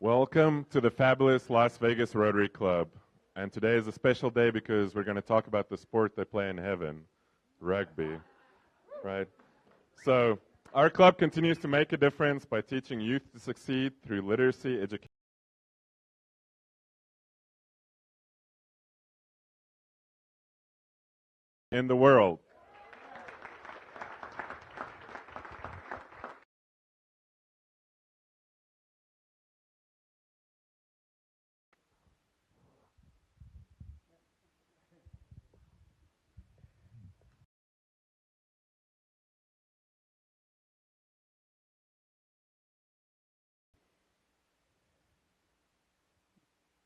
Welcome to the fabulous Las Vegas Rotary Club. And today is a special day because we're going to talk about the sport they play in heaven, rugby, right? So our club continues to make a difference by teaching youth to succeed through literacy, education, in the world.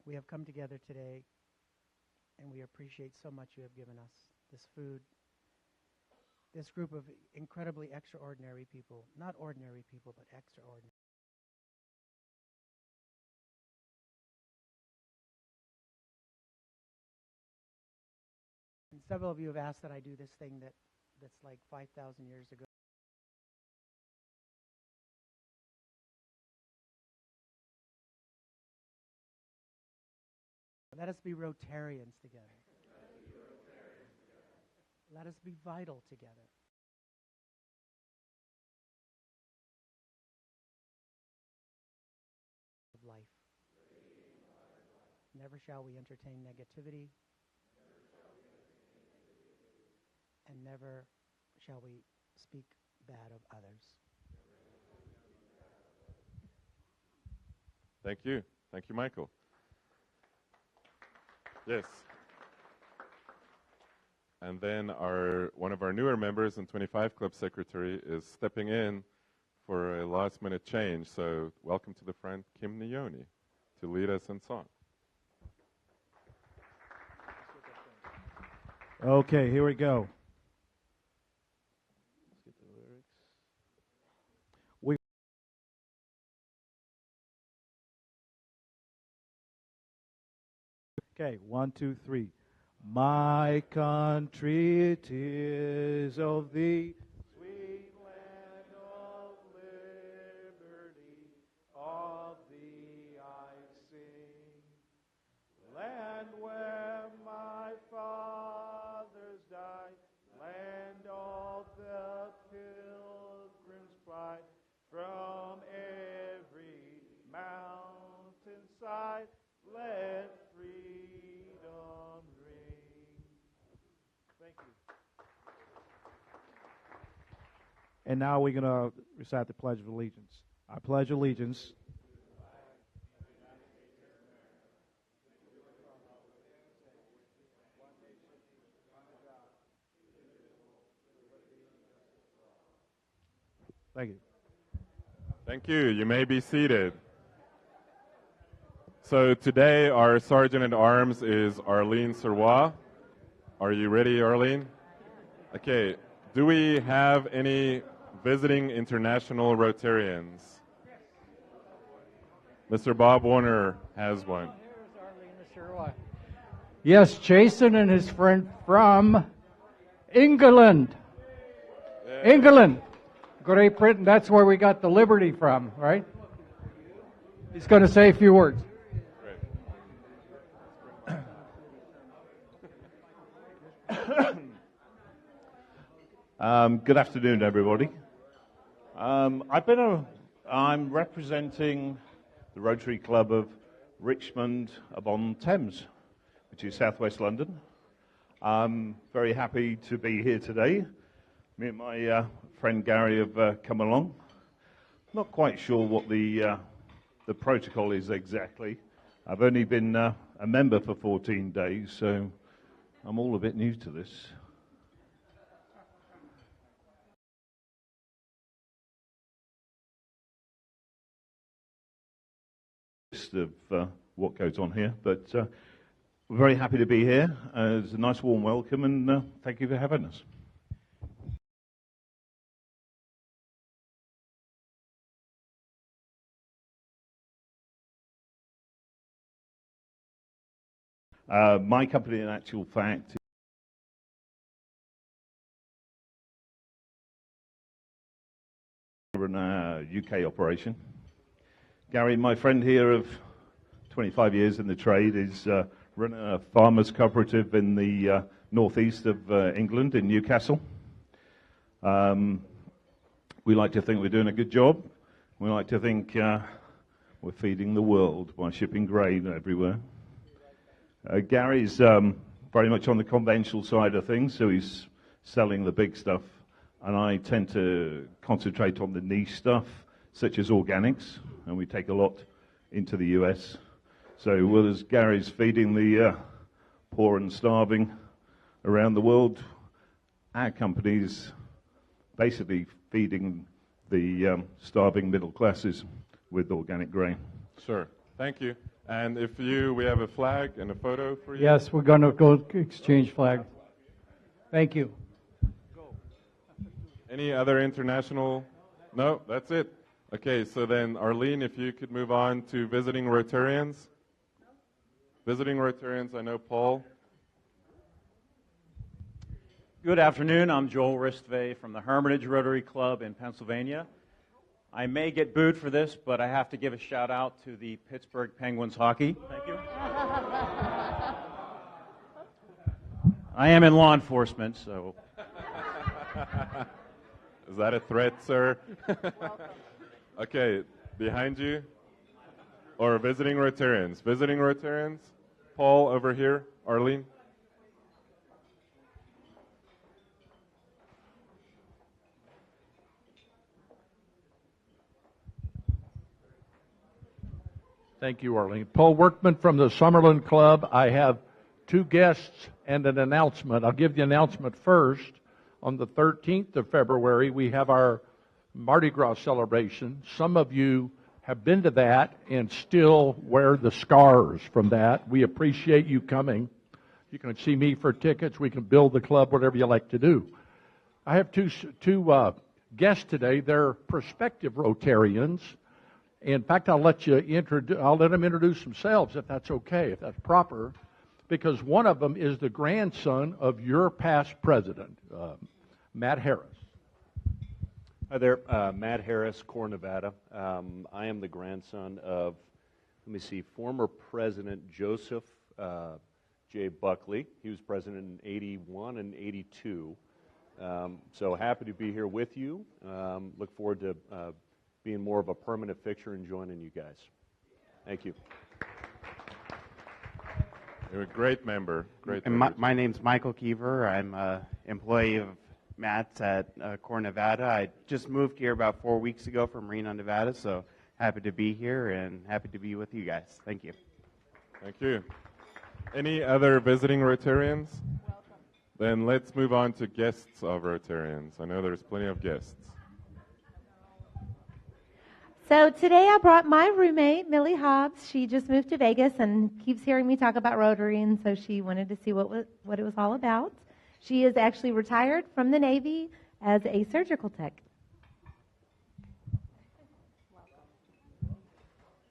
We have come together today, and we appreciate so much you have given us, this food, this group of incredibly extraordinary people, not ordinary people, but extraordinary. And several of you have asked that I do this thing that's like 5,000 years ago. Let us be Rotarians together. Let us be vital together. Of life. Never shall we entertain negativity, and never shall we speak bad of others. Thank you. Thank you, Michael. Yes. And then one of our newer members and 25 Club Secretary is stepping in for a last-minute change. So welcome to the front, Kim Nioni, to lead us in song. Okay, here we go. Let's get the lyrics. Okay, 1, 2, 3. My country, it is of thee, sweet land of liberty, of thee I sing. Land where my fathers died, land of the pilgrim's pride, from every mountainside, let freedom ring. Thank you. And now we're going to recite the Pledge of Allegiance. I pledge allegiance Thank you. Thank you. You may be seated. So today our Sergeant at Arms is Arlene Serrois. Are you ready, Arlene? Okay. Do we have any visiting international Rotarians? Mr. Bob Warner has one. Here's Arlene Serrois. Yes, Jason and his friend from England. England. Great Britain. That's where we got the liberty from, right? He's going to say a few words. Good afternoon, everybody. I'm representing the Rotary Club of Richmond upon Thames, which is southwest London. I'm very happy to be here today. Me and my friend Gary have come along. Not quite sure what the protocol is exactly. I've only been a member for 14 days, so I'm all a bit new to this. Of what goes on here, but we're very happy to be here. It's a nice warm welcome, and thank you for having us. My company, in actual fact, run a UK operation. Gary, my friend here of 25 years in the trade, is running a farmers cooperative in the northeast of England, in Newcastle. We like to think we're doing a good job. We like to think we're feeding the world by shipping grain everywhere. Gary's very much on the conventional side of things, so he's selling the big stuff. And I tend to concentrate on the niche stuff, such as organics, and we take a lot into the US. So whereas Gary's feeding the poor and starving around the world, our company's basically feeding the starving middle classes with organic grain. Sure. Thank you. And we have a flag and a photo for you. Yes, we're going to go exchange flags. Thank you. Any other international? No, that's it. Okay, so then Arlene, if you could move on to visiting Rotarians. Visiting Rotarians, I know Paul. Good afternoon. I'm Joel Ristvay from the Hermitage Rotary Club in Pennsylvania. I may get booed for this, but I have to give a shout out to the Pittsburgh Penguins hockey. Thank you. I am in law enforcement, so. Is that a threat, sir? Okay, behind you. Or visiting Rotarians. Visiting Rotarians. Paul over here. Arlene. Thank you, Arlene. Paul Workman from the Summerlin Club. I have two guests and an announcement. I'll give the announcement first. On the 13th of February, we have our Mardi Gras celebration. Some of you have been to that and still wear the scars from that. We appreciate you coming. You can see me for tickets. We can build the club, whatever you like to do. I have two guests today. They're prospective Rotarians. In fact, I'll let them introduce themselves if that's okay, if that's proper, because one of them is the grandson of your past president, Matt Harris. Hi there, Matt Harris, Core Nevada. I am the grandson of, former President Joseph J. Buckley. He was president in 81 and 82. So happy to be here with you. Look forward to being more of a permanent fixture and joining you guys. Thank you. You're a great member. Great. And my name's Michael Kiever. I'm an employee of Matt's at Core Nevada. I just moved here about 4 weeks ago from Reno, Nevada, so happy to be here and happy to be with you guys. Thank you. Thank you. Any other visiting Rotarians? Welcome. Then let's move on to guests of Rotarians. I know there's plenty of guests. So today I brought my roommate, Millie Hobbs. She just moved to Vegas and keeps hearing me talk about Rotary, and so she wanted to see what it was all about. She is actually retired from the Navy as a surgical tech.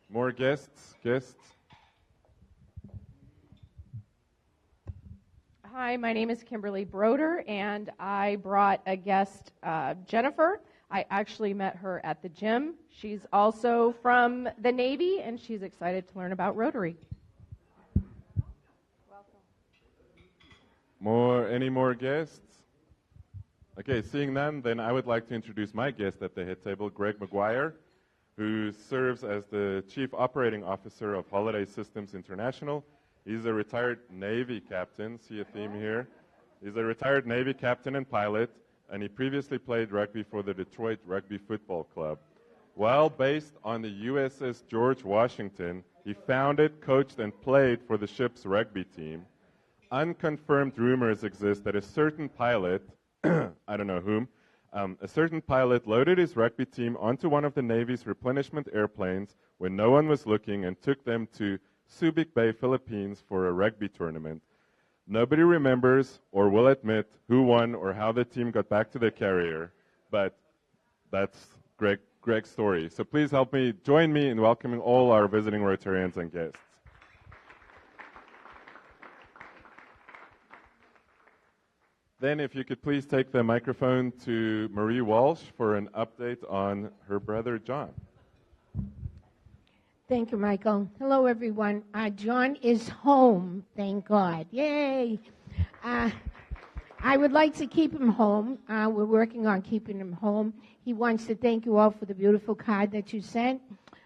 More guests? Hi, my name is Kimberly Broder, and I brought a guest, Jennifer. I actually met her at the gym. She's also from the Navy, and she's excited to learn about Rotary. Any more guests? Okay, seeing none, then I would like to introduce my guest at the head table, Greg McGuire, who serves as the Chief Operating Officer of Holiday Systems International. He's a retired Navy captain. See a theme here. He's a retired Navy captain and pilot, and he previously played rugby for the Detroit Rugby Football Club. While based on the USS George Washington, he founded, coached, and played for the ship's rugby team. Unconfirmed rumors exist that a certain pilot, I don't know whom, a certain pilot loaded his rugby team onto one of the Navy's replenishment airplanes when no one was looking and took them to Subic Bay, Philippines for a rugby tournament. Nobody remembers or will admit who won or how the team got back to the carrier, but that's Greg's story. So please join me in welcoming all our visiting Rotarians and guests. Then if you could please take the microphone to Marie Walsh for an update on her brother John. Thank you, Michael. Hello, everyone. John is home, thank God. Yay! I would like to keep him home. We're working on keeping him home. He wants to thank you all for the beautiful card that you sent.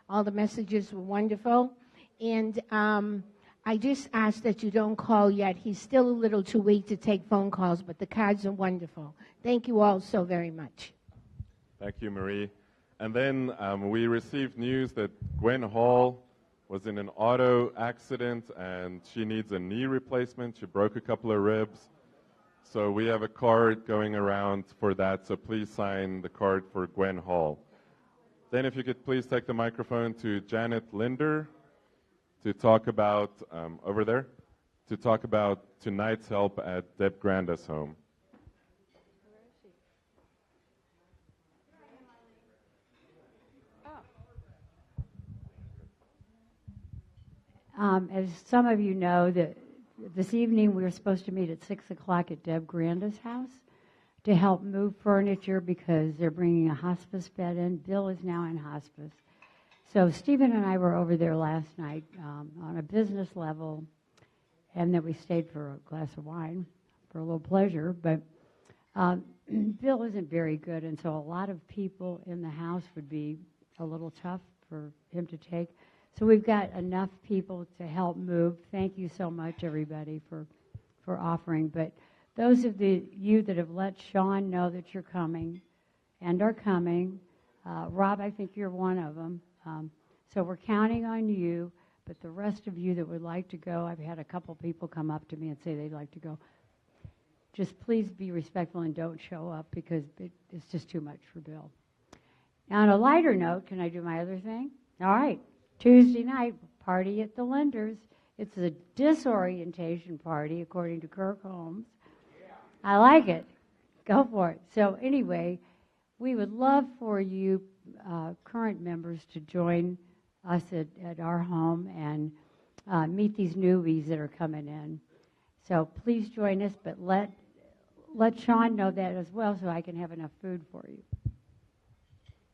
All the messages were wonderful. And I just ask that you don't call yet. He's still a little too weak to take phone calls, but the cards are wonderful. Thank you all so very much. Thank you, Marie. And then we received news that Gwen Hall was in an auto accident and she needs a knee replacement. She broke a couple of ribs. So we have a card going around for that, so please sign the card for Gwen Hall. Then if you could please take the microphone to Janet Linder to talk about, over there, to talk about tonight's help at Deb Granda's home. As some of you know, that this evening we were supposed to meet at 6 o'clock at Deb Granda's house to help move furniture because they're bringing a hospice bed in. Bill is now in hospice. So Stephen and I were over there last night on a business level, and then we stayed for a glass of wine for a little pleasure. But Bill isn't very good, and so a lot of people in the house would be a little tough for him to take. So we've got enough people to help move. Thank you so much, everybody, for offering. But those of you that have let Sean know that you're coming and are coming, Rob, I think you're one of them. So we're counting on you. But the rest of you that would like to go, I've had a couple people come up to me and say they'd like to go. Just please be respectful and don't show up because it's just too much for Bill. Now, on a lighter note, can I do my other thing? All right. Tuesday night, party at the Linders. It's a disorientation party, according to Kirk Holmes. I like it. Go for it. So anyway, we would love for you current members to join us at our home and meet these newbies that are coming in. So please join us, but let Sean know that as well so I can have enough food for you.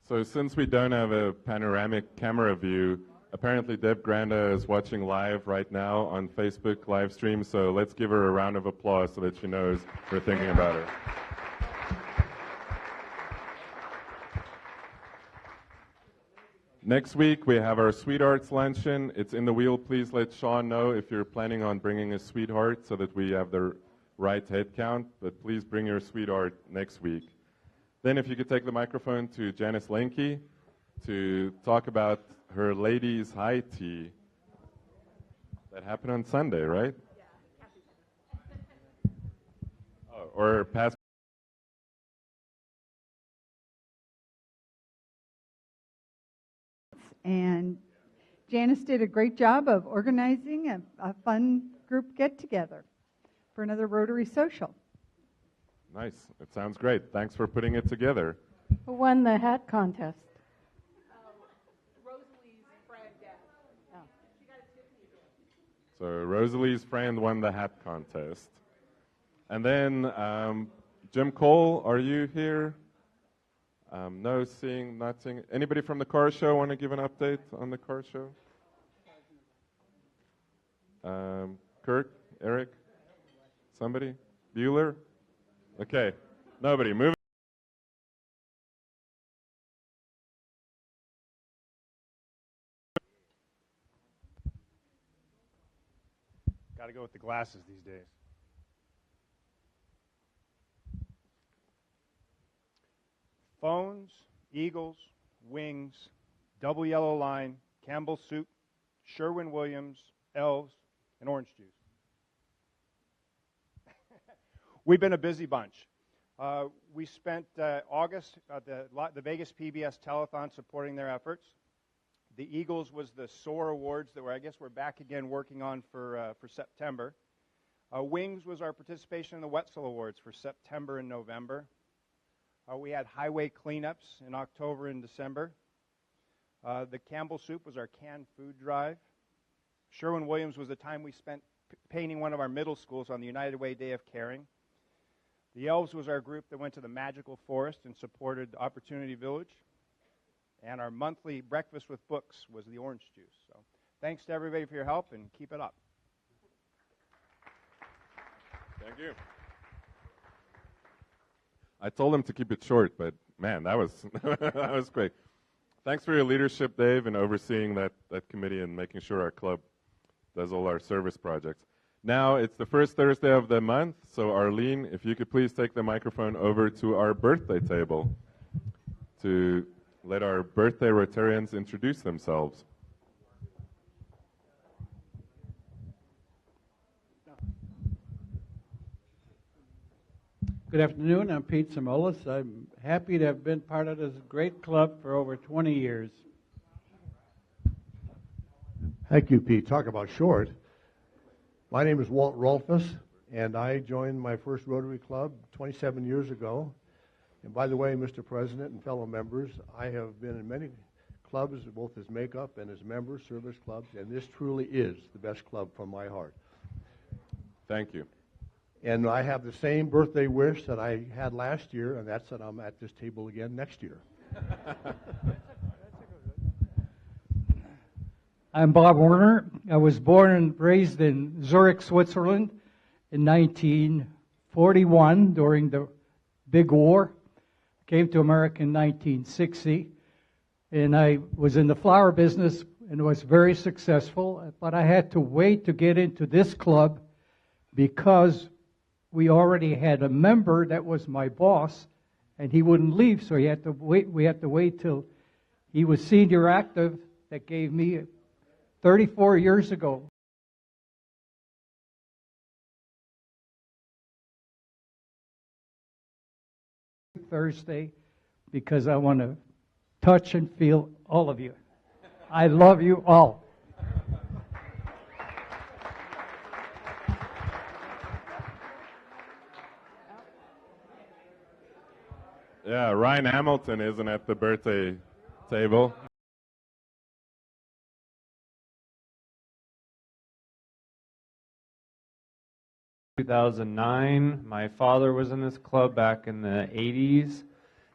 So since we don't have a panoramic camera view, apparently Deb Granda is watching live right now on Facebook live stream, so let's give her a round of applause so that she knows we're thinking about her. Next week, we have our Sweethearts Luncheon. It's in the wheel. Please let Sean know if you're planning on bringing a sweetheart so that we have the right head count, but please bring your sweetheart next week. Then if you could take the microphone to Janice Lenke to talk about her ladies' high tea. That happened on Sunday, right? Yeah. Oh, or past. And Janice did a great job of organizing a fun group get-together for another Rotary Social. Nice. It sounds great. Thanks for putting it together. Who won the hat contest? So Rosalie's friend won the hat contest. And then Jim Cole, are you here? No, not seeing. Anybody from the car show want to give an update on the car show? Kirk, Eric, somebody? Bueller? Okay, nobody. Move. Got to go with the glasses these days. Phones, Eagles, Wings, Double Yellow Line, Campbell Soup, Sherwin-Williams, Elves, and Orange Juice. We've been a busy bunch. We spent August at the Vegas PBS Telethon supporting their efforts. The Eagles was the SOAR Awards that we're back again working on for September. Wings was our participation in the Wetzel Awards for September and November. We had highway cleanups in October and December. The Campbell Soup was our canned food drive. Sherwin-Williams was the time we spent painting one of our middle schools on the United Way Day of Caring. The Elves was our group that went to the Magical Forest and supported Opportunity Village. And our monthly breakfast with books was the orange juice. So thanks to everybody for your help, and keep it up. Thank you. I told him to keep it short, but man, that was that was great. Thanks for your leadership, Dave, in overseeing that committee and making sure our club does all our service projects. Now it's the first Thursday of the month, so Arlene, if you could please take the microphone over to our birthday table to let our birthday Rotarians introduce themselves. Good afternoon. I'm Pete Simolis. I'm happy to have been part of this great club for over 20 years. Thank you, Pete. Talk about short. My name is Walt Rolfus, and I joined my first Rotary Club 27 years ago. And by the way, Mr. President and fellow members, I have been in many clubs, both as makeup and as members, service clubs, and this truly is the best club from my heart. Thank you. And I have the same birthday wish that I had last year, and that's that I'm at this table again next year. I'm Bob Werner. I was born and raised in Zurich, Switzerland in 1941 during the Big War. Came to America in 1960, and I was in the flower business and was very successful, but I had to wait to get into this club because we already had a member that was my boss, and he wouldn't leave, so he had to wait. We had to wait till he was senior active. That gave me 34 years ago. Thursday, because I want to touch and feel all of you. I love you all. Yeah, Ryan Hamilton isn't at the birthday table. In 2009, my father was in this club back in the 80s,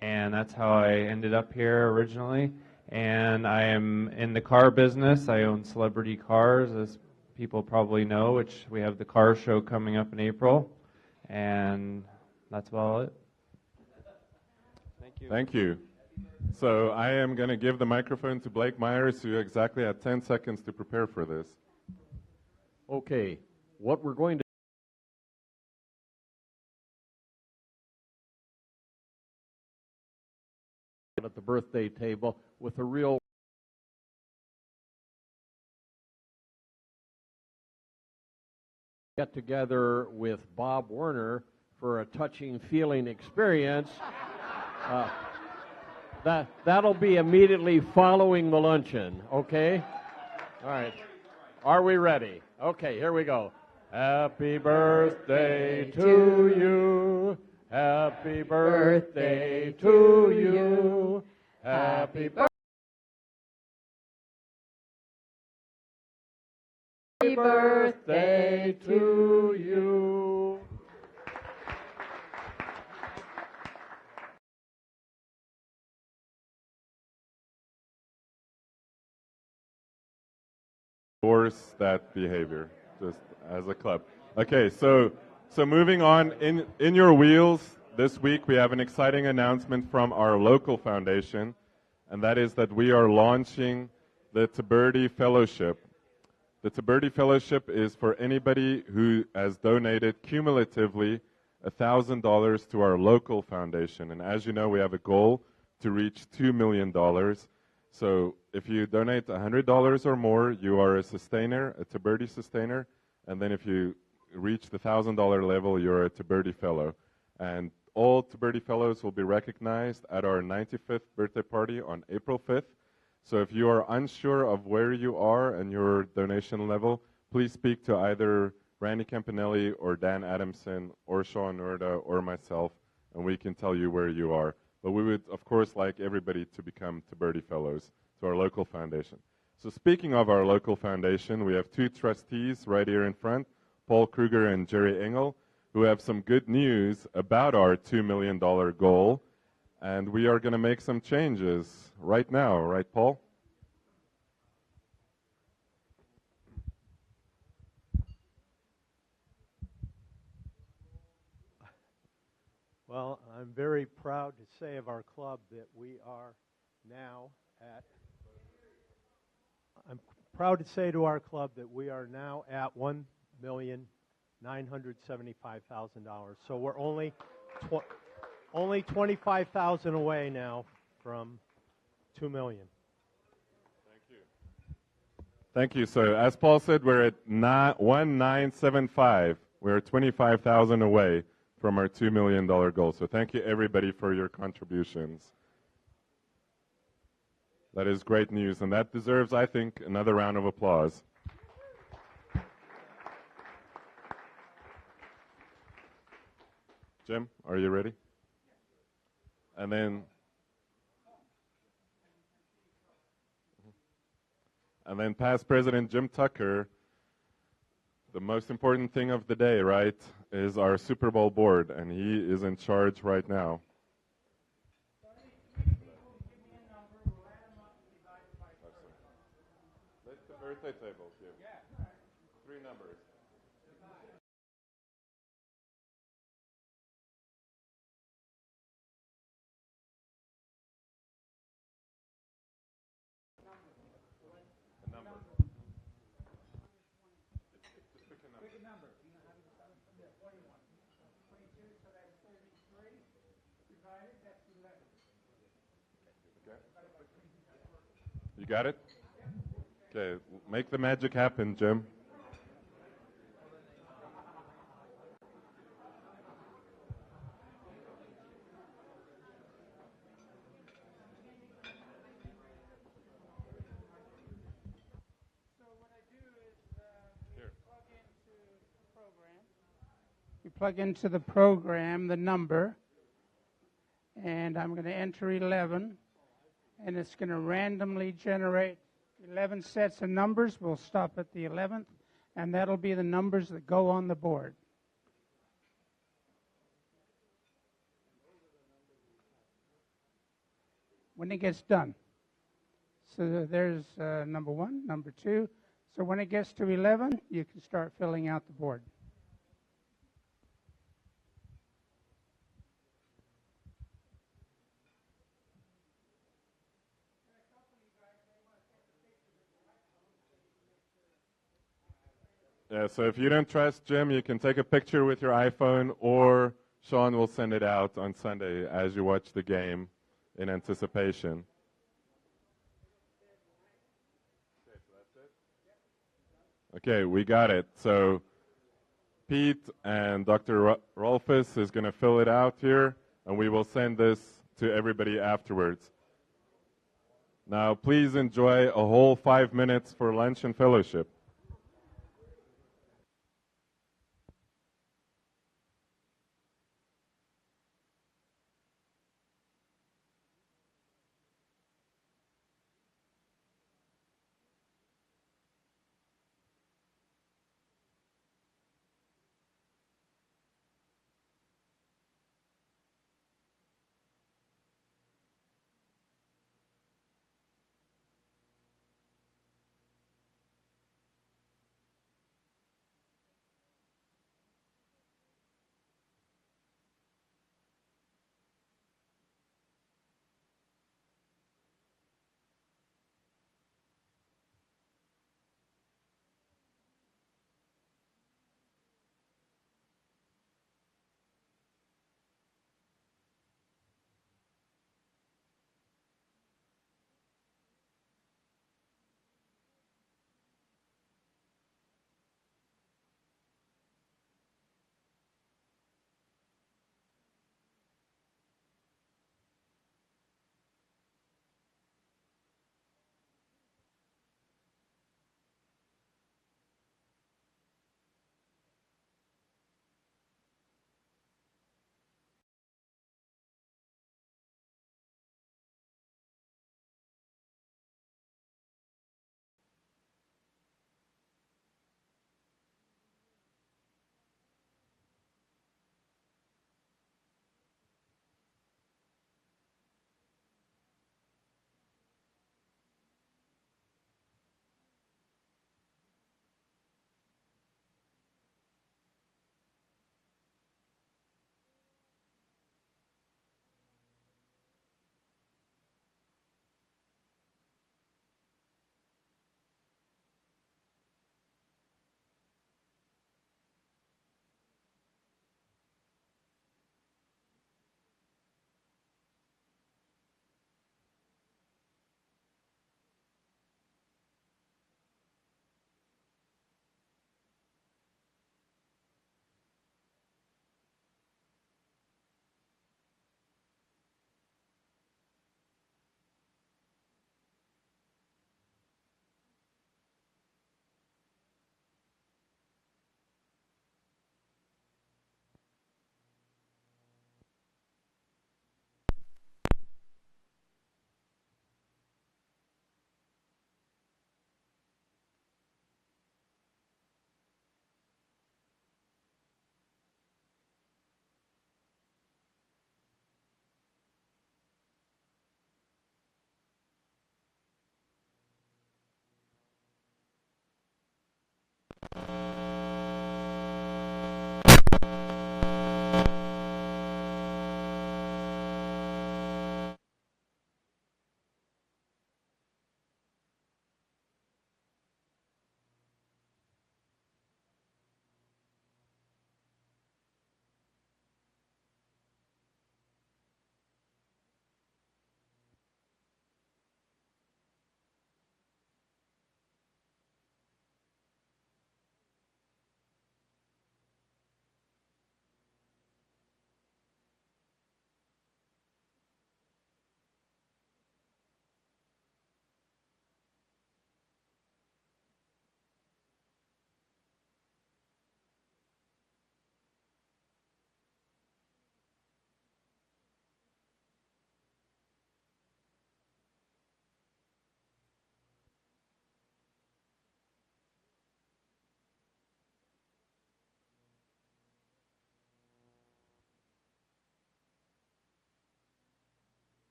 and that's how I ended up here originally. And I am in the car business. I own Celebrity Cars, as people probably know, which we have the car show coming up in April, and that's about it. Thank you. Thank you. So I am going to give the microphone to Blake Myers, who exactly had 10 seconds to prepare for this. Okay, what we're going to at the birthday table with a real get together with Bob Werner for a touching feeling experience. That'll be immediately following the luncheon, okay? All right. Are we ready? Okay, here we go. Happy birthday to you. Happy birthday to you. Happy birthday to you. Endorse that behavior, just as a club. Okay, so moving on, in your wheels, this week we have an exciting announcement from our local foundation, and that is that we are launching the Tiberti Fellowship. The Tiberti Fellowship is for anybody who has donated cumulatively $1,000 to our local foundation. And as you know, we have a goal to reach $2 million. So if you donate $100 or more, you are a sustainer, a Tiberti sustainer. And then if you reach the $1,000 level, you're a Tiberti Fellow. And all Tiberti Fellows will be recognized at our 95th birthday party on April 5th. So if you are unsure of where you are and your donation level, please speak to either Randy Campanelli or Dan Adamson or Sean Nurda or myself, and we can tell you where you are. But we would, of course, like everybody to become Tiberti Fellows to our local foundation. So speaking of our local foundation, we have two trustees right here in front, Paul Kruger and Jerry Engel, who have some good news about our $2 million goal. And we are going to make some changes right now, right, Paul? Well, I'm very proud to say of our club that we are now at, I'm proud to say to our club that we are now at $1,975,000. So we're only $25,000 away now from $2 million. Thank you. So as Paul said, we're at 1,975. We're 25,000 away from our $2 million goal. So thank you, everybody, for your contributions. That is great news, and that deserves, I think, another round of applause. Jim, are you ready? And then past President Jim Tucker, the most important thing of the day, right, is our Super Bowl board, and he is in charge right now. Let the birthday table give 3 numbers. A number. Just pick a number. Pick a number. You got it? Okay, make the magic happen, Jim. You plug into the program the number, and I'm going to enter 11, and it's going to randomly generate 11 sets of numbers. We'll stop at the 11th, and that'll be the numbers that go on the board. When it gets done. So there's number 1, number 2. So when it gets to 11, you can start filling out the board. Yeah, so if you don't trust Jim, you can take a picture with your iPhone, or Sean will send it out on Sunday as you watch the game in anticipation. Okay, we got it. So Pete and Dr. Rolfus is going to fill it out here, and we will send this to everybody afterwards. Now, please enjoy a whole 5 minutes for lunch and fellowship.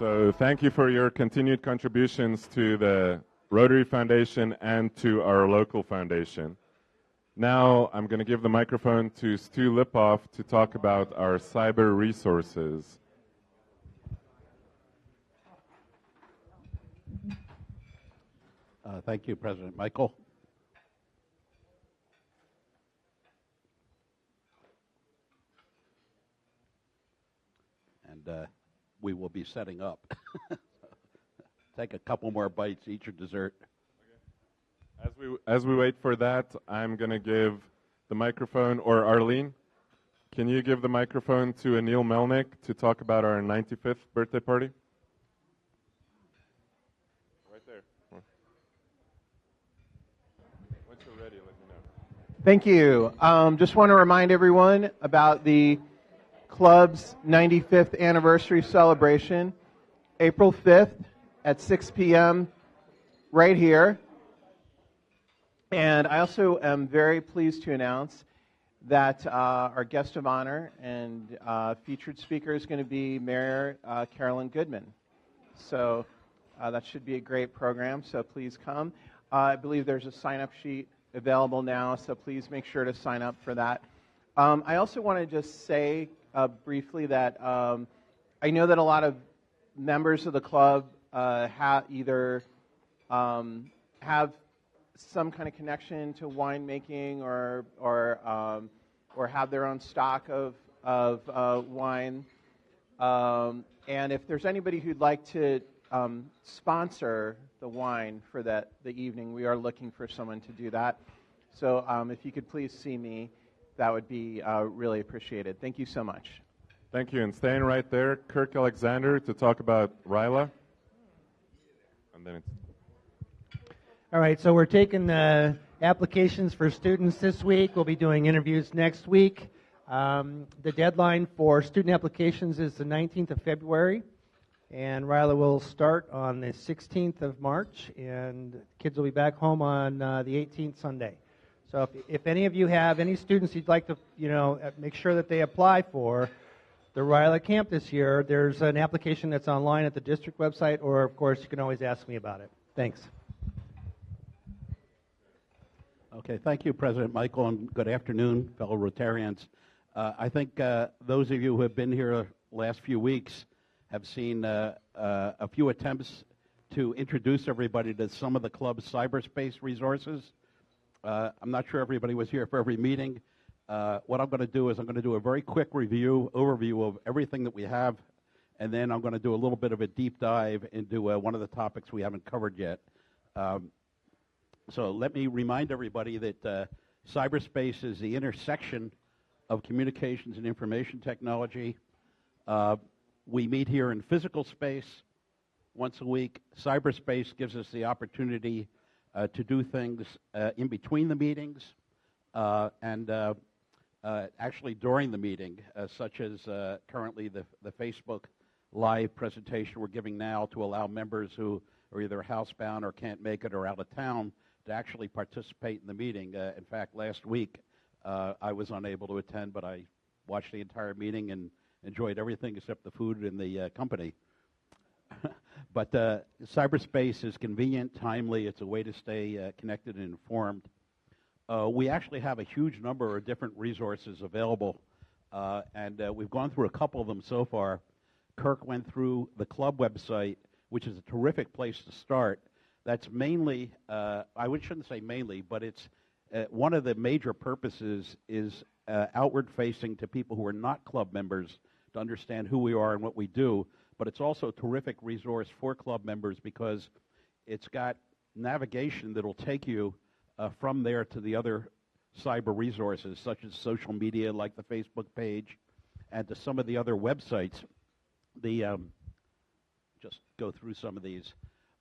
So thank you for your continued contributions to the Rotary Foundation and to our local foundation. Now I'm going to give the microphone to Stu Lipoff to talk about our cyber resources. Thank you, President Michael. And we will be setting up. Take a couple more bites, eat your dessert. As we wait for that, I'm going to give the microphone, or Arlene, can you give the microphone to Anil Melnick to talk about our 95th birthday party? Right there. Once you're ready, let me know. Thank you. Just want to remind everyone about the club's 95th anniversary celebration, April 5th at 6 p.m. right here. And I also am very pleased to announce that our guest of honor and featured speaker is going to be Mayor Carolyn Goodman. So that should be a great program, so please come. I believe there's a sign-up sheet available now, so please make sure to sign up for that. I also want to just say briefly that I know that a lot of members of the club have either have some kind of connection to winemaking or have their own stock of wine. And if there's anybody who'd like to sponsor the wine for the evening, we are looking for someone to do that. So if you could please see me, that would be really appreciated. Thank you so much. Thank you. And staying right there, Kirk Alexander to talk about RILA. And then it's All right, so we're taking applications for students this week. We'll be doing interviews next week. The deadline for student applications is the 19th of February, and RILA will start on the 16th of March, and kids will be back home on the 18th Sunday. So if any of you have any students you'd like to, make sure that they apply for the RILA camp this year, there's an application that's online at the district website, or of course you can always ask me about it. Thanks. Okay, thank you, President Michael, and good afternoon, fellow Rotarians. I think those of you who have been here the last few weeks have seen a few attempts to introduce everybody to some of the club's cyberspace resources. I'm not sure everybody was here for every meeting. What I'm going to do is I'm going to do a very quick overview of everything that we have, and then I'm going to do a little bit of a deep dive into one of the topics we haven't covered yet. So let me remind everybody that cyberspace is the intersection of communications and information technology. We meet here in physical space once a week. Cyberspace gives us the opportunity to do things in between the meetings and actually during the meeting, such as currently the Facebook Live presentation we're giving now to allow members who are either housebound or can't make it or out of town to actually participate in the meeting. In fact, last week I was unable to attend, but I watched the entire meeting and enjoyed everything except the food and the company. But cyberspace is convenient, timely. It's a way to stay connected and informed. We actually have a huge number of different resources available, and we've gone through a couple of them so far. Kirk went through the club website, which is a terrific place to start. That's mainly, shouldn't say mainly, but it's one of the major purposes is outward facing to people who are not club members to understand who we are and what we do. But it's also a terrific resource for club members because it's got navigation that will take you from there to the other cyber resources, such as social media like the Facebook page, and to some of the other websites. Just go through some of these.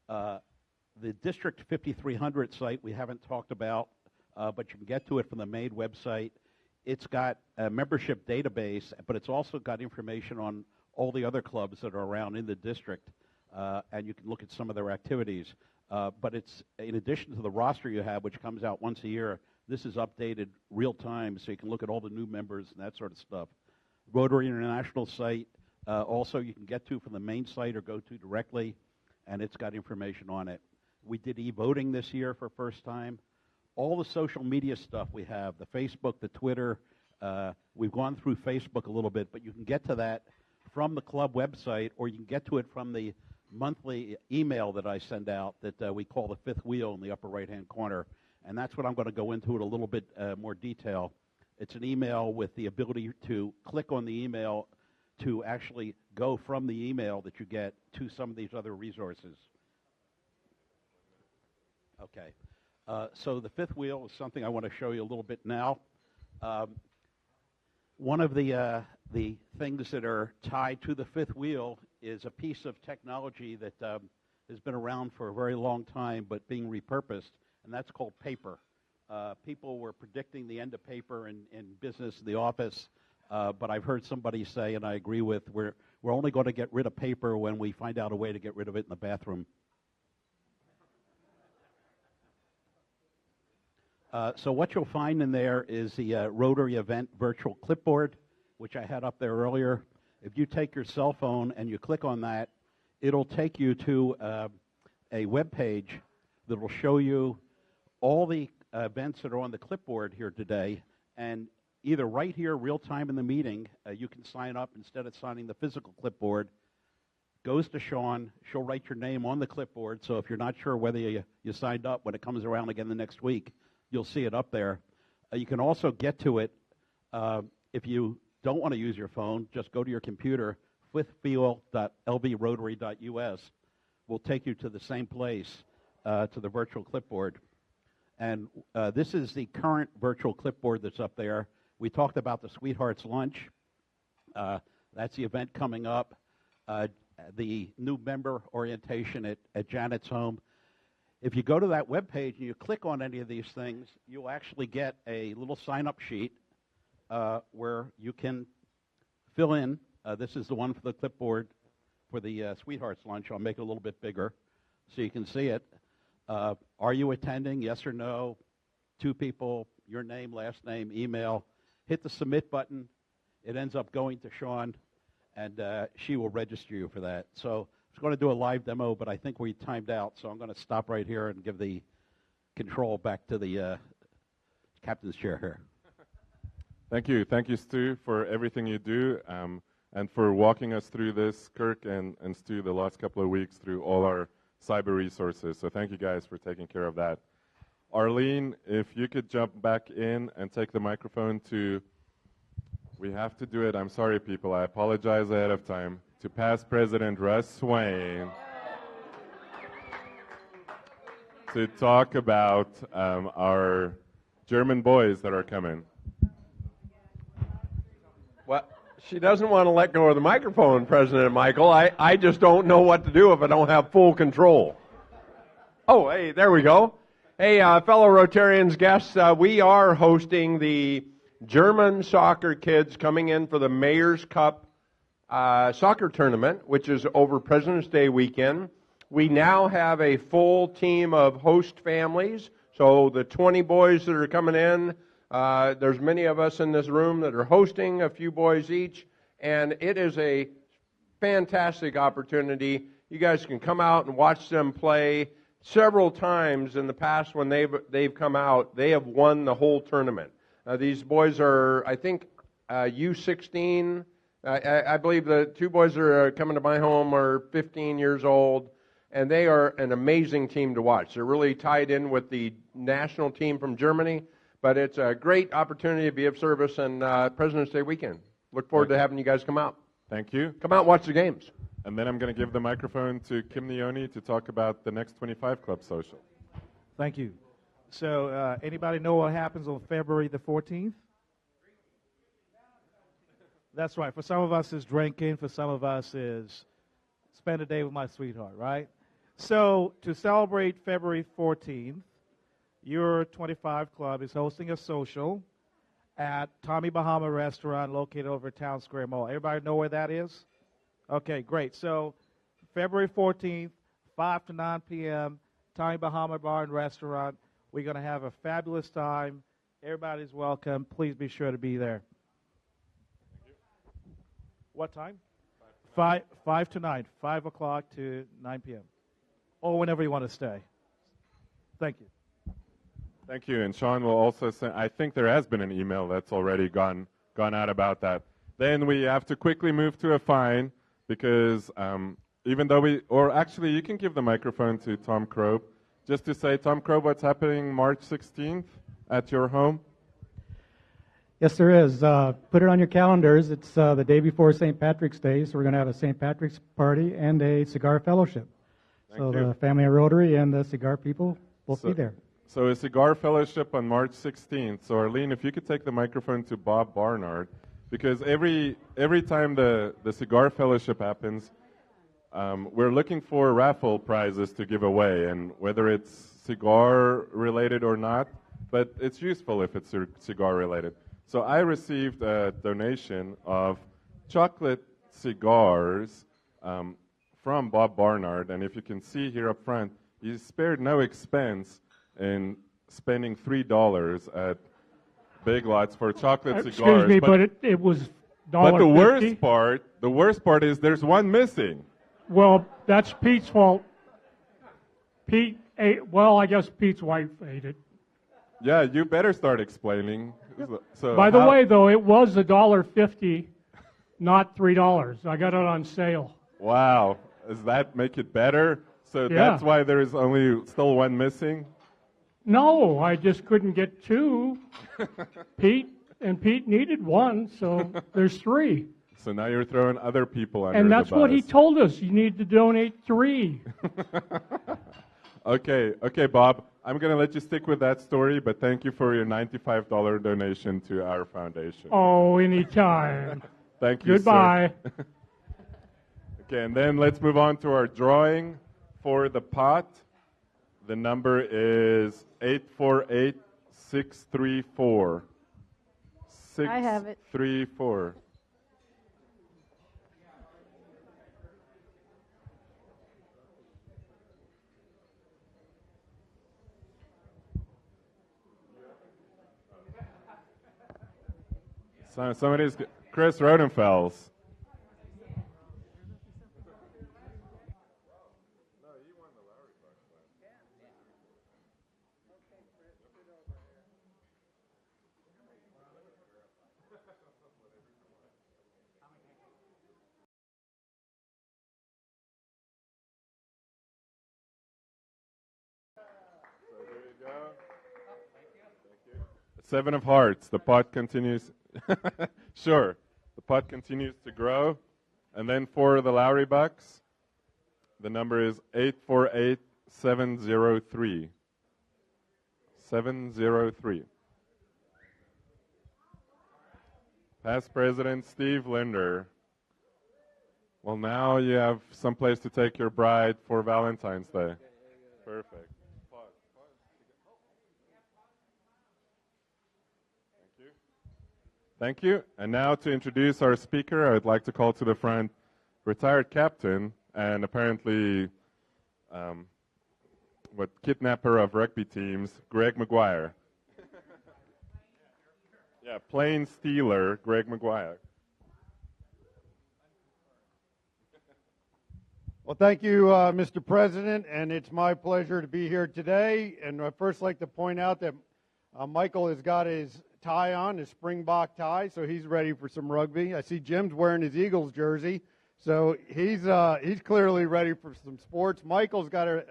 The District 5300 site we haven't talked about, but you can get to it from the main website. It's got a membership database, but it's also got information on all the other clubs that are around in the district, and you can look at some of their activities. But it's, in addition to the roster you have, which comes out once a year, this is updated real time, so you can look at all the new members and that sort of stuff. Rotary International site, Also, you can get to from the main site or go to directly, and it's got information on it. We did e-voting this year for first time. All the social media stuff we have, the Facebook, the Twitter, we've gone through Facebook a little bit, but you can get to that from the club website, or you can get to it from the monthly email that I send out that we call the fifth wheel in the upper right-hand corner. And that's what I'm going to go into in a little bit more detail. It's an email with the ability to click on the email to actually go from the email that you get to some of these other resources. Okay. So the fifth wheel is something I want to show you a little bit now. One of the things that are tied to the fifth wheel is a piece of technology that has been around for a very long time but being repurposed, and that's called paper. People were predicting the end of paper in business, the office, but I've heard somebody say, and I agree with, we're only going to get rid of paper when we find out a way to get rid of it in the bathroom. So what you'll find in there is the Rotary event virtual clipboard, which I had up there earlier. If you take your cell phone and you click on that, it'll take you to a web page that will show you all the events that are on the clipboard here today, and either right here, real time in the meeting, you can sign up instead of signing the physical clipboard. Goes to Sean. She'll write your name on the clipboard, so if you're not sure whether you signed up, when it comes around again the next week, you'll see it up there. You can also get to it if you don't want to use your phone. Just go to your computer. fifthwheel.lvrotary.us will take you to the same place, to the virtual clipboard. And this is the current virtual clipboard that's up there. We talked about the Sweethearts Lunch. That's the event coming up. The new member orientation at Janet's home. If you go to that webpage and you click on any of these things, you'll actually get a little sign-up sheet where you can fill in. This is the one for the clipboard for the Sweethearts Lunch. I'll make it a little bit bigger so you can see it. Are you attending? Yes or no? 2 people, your name, last name, email. Hit the submit button. It ends up going to Sean, and she will register you for that. So I was going to do a live demo, but I think we timed out, so I'm going to stop right here and give the control back to the captain's chair here. Thank you. Thank you, Stu, for everything you do, and for walking us through this, Kirk and Stu, the last couple of weeks through all our cyber resources. So thank you guys for taking care of that. Arlene, if you could jump back in and take the microphone to, we have to do it, I'm sorry people, I apologize ahead of time, to past President Russ Swain to talk about our German boys that are coming. Well, she doesn't want to let go of the microphone, President Michael. I just don't know what to do if I don't have full control. Oh, hey, there we go. Hey, fellow Rotarians, guests, we are hosting the German soccer kids coming in for the Mayor's Cup soccer tournament, which is over President's Day weekend. We now have a full team of host families. So the 20 boys that are coming in, there's many of us in this room that are hosting, a few boys each, and it is a fantastic opportunity. You guys can come out and watch them play. Several times in the past when they've come out, they have won the whole tournament. These boys are, I think, U16. I believe the 2 boys that are coming to my home are 15 years old, and they are an amazing team to watch. They're really tied in with the national team from Germany, but it's a great opportunity to be of service on President's Day weekend. Look forward to having you guys come out. Thank you. Come out and watch the games. And then I'm going to give the microphone to Kim Neone to talk about the Next 25 Club Social. Thank you. So anybody know what happens on February the 14th? That's right. For some of us, it's drinking. For some of us, is spend a day with my sweetheart, right? So to celebrate February 14th, your 25 Club is hosting a social at Tommy Bahama Restaurant located over at Town Square Mall. Everybody know where that is? Okay, great. So February 14th, 5 to 9 p.m., Tommy Bahama Bar and Restaurant. We're going to have a fabulous time. Everybody's welcome. Please be sure to be there. What time? 5 to 9, 5 o'clock to 9 p.m. Or whenever you want to stay. Thank you. Thank you. And Sean will also send, I think there has been an email that's already gone out about that. Then we have to quickly move to a fine because even though actually you can give the microphone to Tom Krob, just to say, Tom Krob, what's happening March 16th at your home? Yes, there is. Put it on your calendars. It's the day before St. Patrick's Day, so we're going to have a St. Patrick's party and a cigar fellowship. Thank so you. The family of Rotary and the cigar people will be there. So a cigar fellowship on March 16th. So Arlene, if you could take the microphone to Bob Barnard, because every time the cigar fellowship happens, we're looking for raffle prizes to give away, and whether it's cigar related or not, but it's useful if it's cigar related. So I received a donation of chocolate cigars from Bob Barnard, and if you can see here up front, he spared no expense in spending $3 at Big Lots for chocolate cigars. Excuse me, but it was $1.50. But the worst part is there's one missing. Well, that's Pete's fault. Pete ate, well, I guess Pete's wife ate it. Yeah, you better start explaining. So By the way, though, it was $1.50, not $3. I got it on sale. Wow. Does that make it better? So Yeah. that's why there is only still one missing? No, I just couldn't get two. Pete needed one, so there's three. So now you're throwing other people under And that's the bus. what he told us. You need to donate 3. Okay, Bob. I'm going to let you stick with that story, but thank you for your $95 donation to our foundation. Oh, anytime. Thank you, Goodbye. sir. Okay, and then let's move on to our drawing for the pot. The number is 848634. I have it. 634. Somebody's Chris Rodenfels. Seven of Hearts. The pot continues. Sure. The pot continues to grow. And then for the Lowry Bucks, the number is 848703. 703. Past President Steve Linder. Well, now you have someplace to take your bride for Valentine's Day. Perfect. Thank you. And now to introduce our speaker, I would like to call to the front retired captain and apparently kidnapper of rugby teams, Greg McGuire. Yeah, plain stealer, Greg McGuire. Well, thank you, Mr. President, and it's my pleasure to be here today. And I'd first like to point out that Michael has got his tie on, his Springbok tie, so he's ready for some rugby. I see Jim's wearing his Eagles jersey, so he's clearly ready for some sports. Michael's got a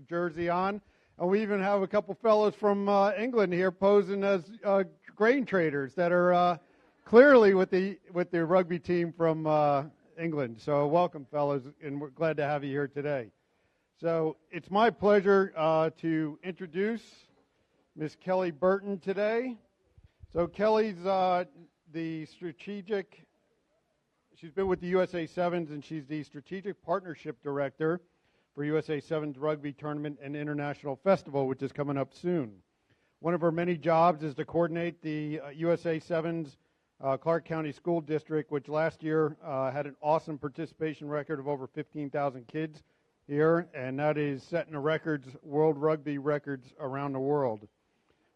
jersey on, and we even have a couple fellows from England here posing as grain traders that are clearly with the rugby team from England. So welcome, fellows, and we're glad to have you here today. So it's my pleasure to introduce Miss Kelly Burton today. So Kelly's she's been with the USA Sevens, and she's the Strategic Partnership Director for USA Sevens Rugby Tournament and International Festival, which is coming up soon. One of her many jobs is to coordinate the USA Sevens Clark County School District, which last year had an awesome participation record of over 15,000 kids here, and that is setting the world rugby records around the world.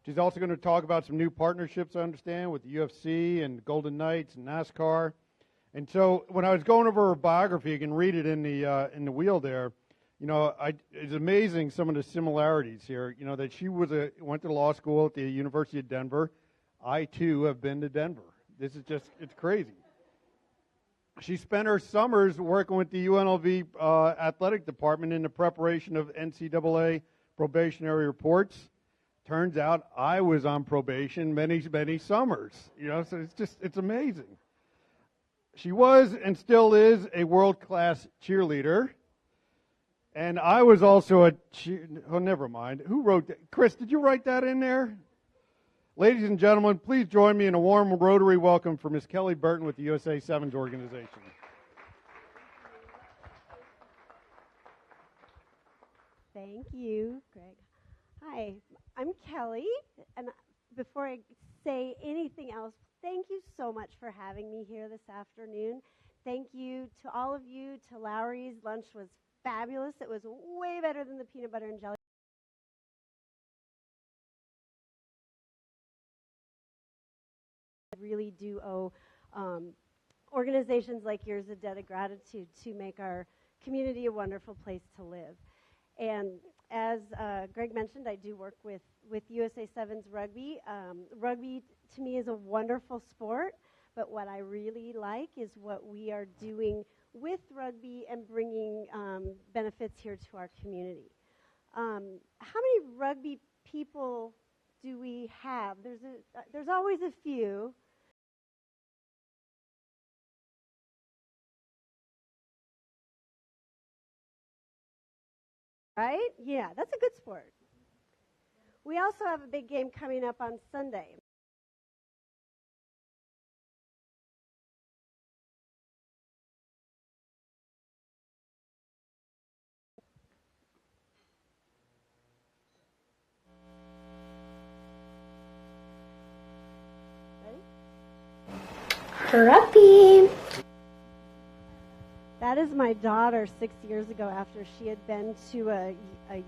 She's also going to talk about some new partnerships, I understand, with the UFC and Golden Knights and NASCAR. And so when I was going over her biography, you can read it in the wheel there. You know, it's amazing some of the similarities here. You know, that she went to law school at the University of Denver. I too have been to Denver. This is just, it's crazy. She spent her summers working with the UNLV athletic department in the preparation of NCAA probationary reports. Turns out I was on probation many summers. You know, so it's amazing. She was and still is a world-class cheerleader. And I was also oh, never mind. Who wrote that? Chris, did you write that in there? Ladies and gentlemen, please join me in a warm Rotary welcome for Miss Kelly Burton with the USA Sevens organization. Thank you, Greg. Hi, I'm Kelly, and before I say anything else, thank you so much for having me here this afternoon. Thank you to all of you, to Lowry's. Lunch was fabulous. It was way better than the peanut butter and jelly. I really do owe organizations like yours a debt of gratitude to make our community a wonderful place to live. And as Greg mentioned, I do work with USA Sevens Rugby. Rugby to me is a wonderful sport, but what I really like is what we are doing with rugby and bringing benefits here to our community. How many rugby people do we have? There's always a few. Right? Yeah, that's a good sport. We also have a big game coming up on Sunday. Rugby. That is my daughter 6 years ago after she had been to a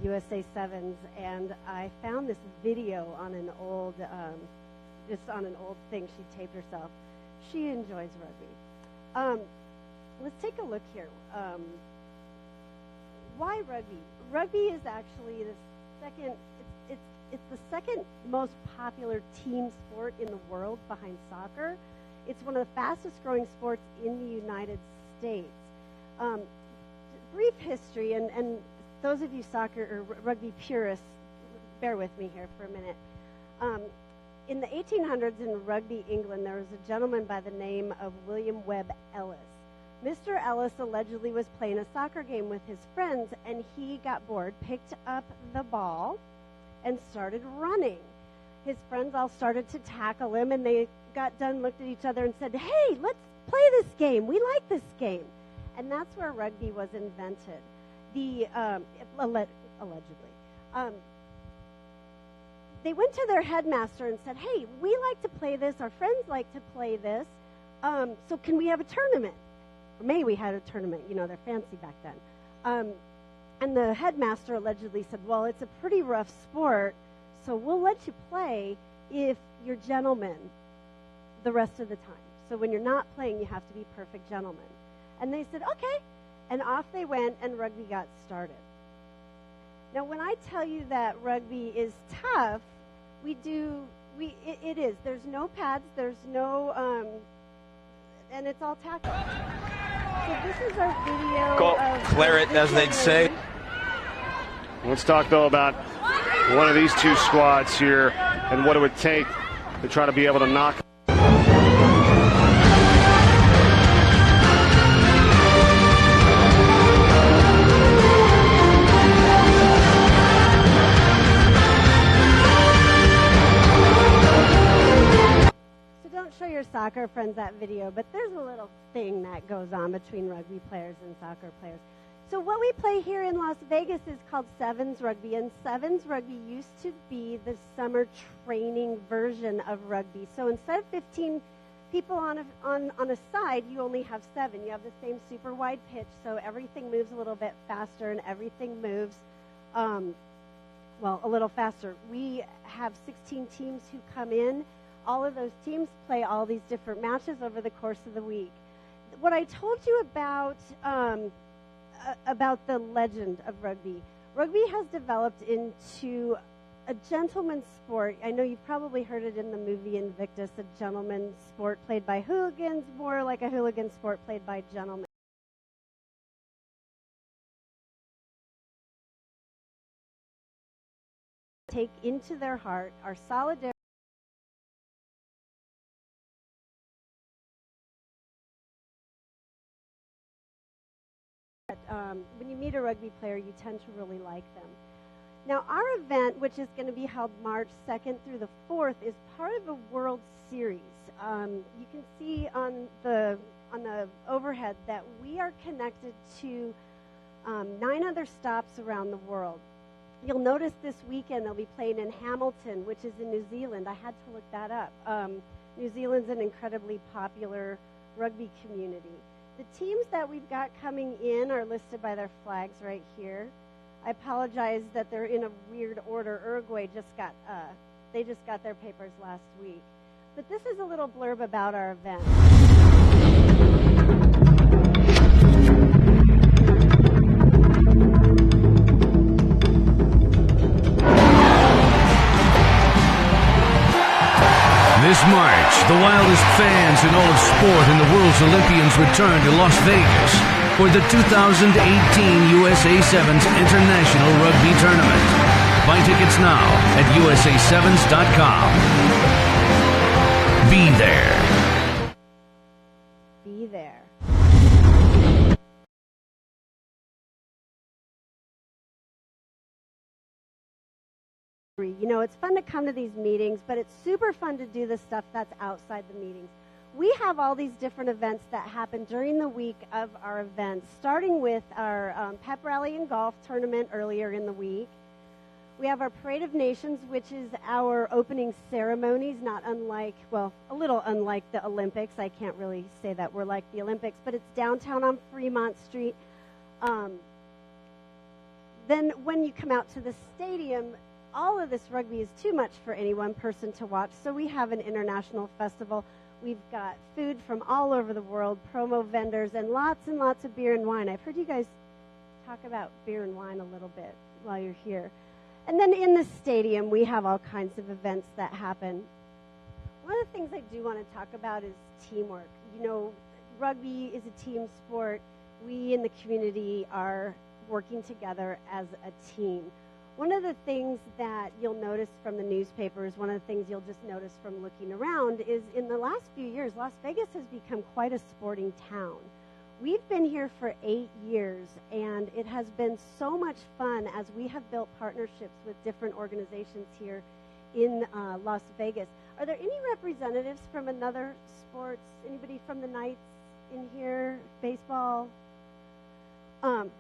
USA Sevens, and I found this video on an old, just on an old thing she taped herself. She enjoys rugby. Let's take a look here. Why rugby? Rugby is actually the second. It's the second most popular team sport in the world behind soccer. It's one of the fastest growing sports in the United States. Brief history, and those of you soccer or rugby purists, bear with me here for a minute. In the 1800s in Rugby, England, there was a gentleman by the name of William Webb Ellis. Mr. Ellis allegedly was playing a soccer game with his friends, and he got bored, picked up the ball, and started running. His friends all started to tackle him, and they got done, looked at each other, and said, "Hey, let's play this game. We like this game." And that's where rugby was invented. Allegedly. They went to their headmaster and said, "Hey, we like to play this. Our friends like to play this. So can we have a tournament?" Or maybe we had a tournament. You know, they're fancy back then. And the headmaster allegedly said, "Well, it's a pretty rough sport, so we'll let you play if you're gentlemen the rest of the time. So when you're not playing, you have to be perfect gentlemen." And they said, "Okay." And off they went, and rugby got started. Now, when I tell you that rugby is tough, it is. There's no pads, there's no, and it's all tackle. So this is our video of claret, as they'd say. Let's talk, though, about one of these two squads here and what it would take to try to be able to knock. Show your soccer friends that video, but there's a little thing that goes on between rugby players and soccer players. So what we play here in Las Vegas is called Sevens Rugby, and Sevens Rugby used to be the summer training version of rugby. So instead of 15 people on a side, you only have 7. You have the same super wide pitch, so everything moves a little bit faster and everything moves, a little faster. We have 16 teams who come in. All of those teams play all these different matches over the course of the week. what I told you about the legend of rugby. Rugby has developed into a gentleman's sport. I know you've probably heard it in the movie Invictus, a gentleman's sport played by hooligans, more like a hooligan sport played by gentlemen. Take into their heart our solidarity. When you meet a rugby player, you tend to really like them. Now, our event, which is going to be held March 2nd through the 4th, is part of a World Series. You can see on the overhead that we are connected to 9 other stops around the world. You'll notice this weekend they'll be playing in Hamilton, which is in New Zealand. I had to look that up. New Zealand's an incredibly popular rugby community. The teams that we've got coming in are listed by their flags right here. I apologize that they're in a weird order. Uruguay just got their papers last week. But this is a little blurb about our event. This March, the wildest fans in all of sport and the world's Olympians return to Las Vegas for the 2018 USA Sevens International Rugby Tournament. Buy tickets now at USA7s.com. Be there. Be there. You know, it's fun to come to these meetings, but it's super fun to do the stuff that's outside the meetings. We have all these different events that happen during the week of our events, starting with our pep rally and golf tournament earlier in the week. We have our Parade of Nations, which is our opening ceremonies, not unlike, well, a little unlike the Olympics. I can't really say that we're like the Olympics, but it's downtown on Fremont Street. Then when you come out to the stadium, all of this rugby is too much for any one person to watch, so we have an international festival. We've got food from all over the world, promo vendors, and lots of beer and wine. I've heard you guys talk about beer and wine a little bit while you're here. And then in the stadium, we have all kinds of events that happen. One of the things I do want to talk about is teamwork. You know, rugby is a team sport. We in the community are working together as a team. One of the things that you'll notice from the newspapers, one of the things you'll just notice from looking around is in the last few years, Las Vegas has become quite a sporting town. We've been here for 8 years, and it has been so much fun as we have built partnerships with different organizations here in Las Vegas. Are there any representatives from another sports? Anybody from the Knights in here? Baseball? Darn,